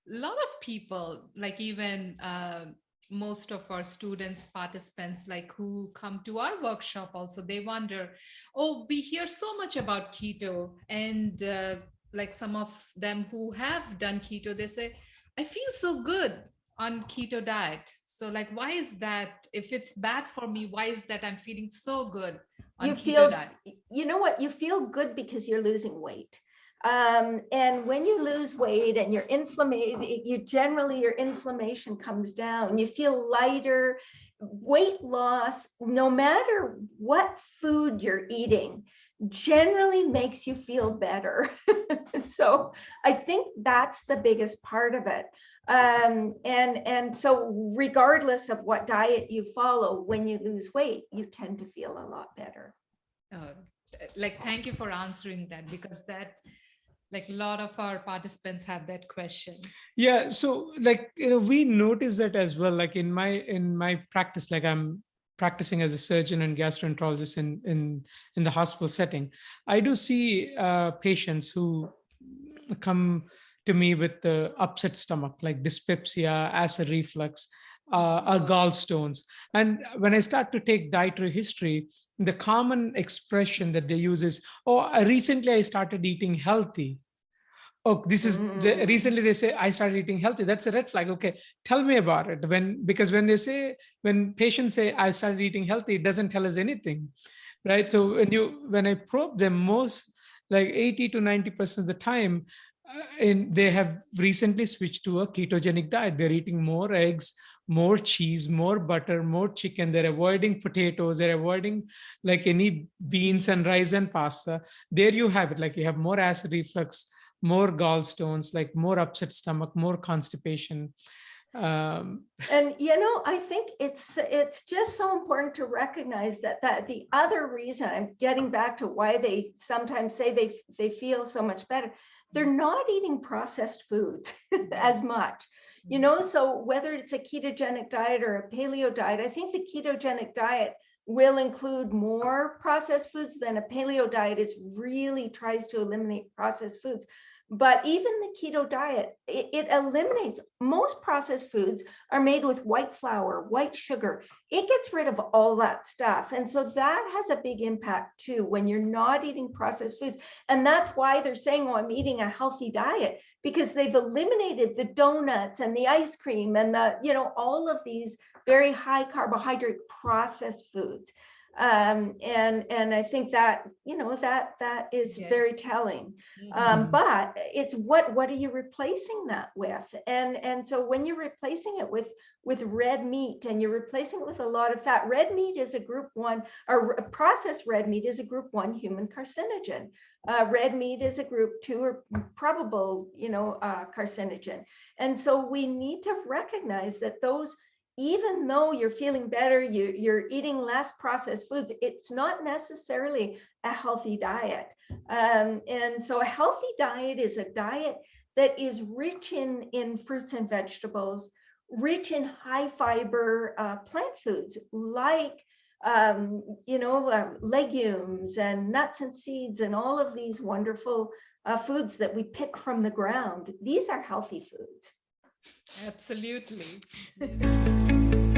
lot of people, like even most of our students, participants, like who come to our workshop also, they wonder, oh, we hear so much about keto. And like some of them who have done keto, they say, I feel so good on keto diet. So like, why is that? If it's bad for me, why is that I'm feeling so good on You keto feel, diet? you know what, you feel good because you're losing weight. And when you lose weight and you're inflamed, you generally, your inflammation comes down, you feel lighter. Weight loss, no matter what food you're eating, generally makes you feel better. So I think that's the biggest part of it. And so regardless of what diet you follow, when you lose weight, you tend to feel a lot better. uh, like, thank you for answering that, because that, like, a lot of our participants have that question. Yeah, so like, we notice that as well. Like in my practice, like I'm practicing as a surgeon and gastroenterologist in the hospital setting. I do see patients who come to me with the upset stomach, like dyspepsia, acid reflux, or gallstones. And when I start to take dietary history, the common expression that they use is, "Oh, recently I started eating healthy." Oh, this is recently they say I started eating healthy. That's a red flag. Okay, tell me about it. Because when patients say I started eating healthy, it doesn't tell us anything, right? So when I probe them, most like 80 to 90% of the time, they have recently switched to a ketogenic diet. They're eating more eggs, more cheese, more butter, more chicken. They're avoiding potatoes. They're avoiding like any beans and Beans. rice and pasta. There you have it. Like you have more acid reflux, more gallstones, like more upset stomach, more constipation. Um, And I think it's just so important to recognize that the other reason, I'm getting back to why they sometimes say they feel so much better, they're not eating processed foods as much. So whether it's a ketogenic diet or a paleo diet, I think the ketogenic diet will include more processed foods than a paleo diet is really tries to eliminate processed foods. But even the keto diet, it eliminates most processed foods are made with white flour, white sugar. It gets rid of all that stuff. And so that has a big impact too when you're not eating processed foods. And that's why they're saying, oh, I'm eating a healthy diet, because they've eliminated the donuts and the ice cream and all of these very high carbohydrate processed foods. And I think that, that is Yes. very telling. Mhm. But it's what are you replacing that with? And so when you're replacing it with red meat and you're replacing it with a lot of fat, red meat is a group 1, or processed red meat is a group 1 human carcinogen. Red meat is a group 2 or probable, carcinogen. And so we need to recognize that those, even though you're feeling better, you're eating less processed foods, it's not necessarily a healthy diet. And so a healthy diet is a diet that is rich in fruits and vegetables, rich in high fiber plant foods like legumes and nuts and seeds and all of these wonderful foods that we pick from the ground. These are healthy foods. Absolutely. Yes.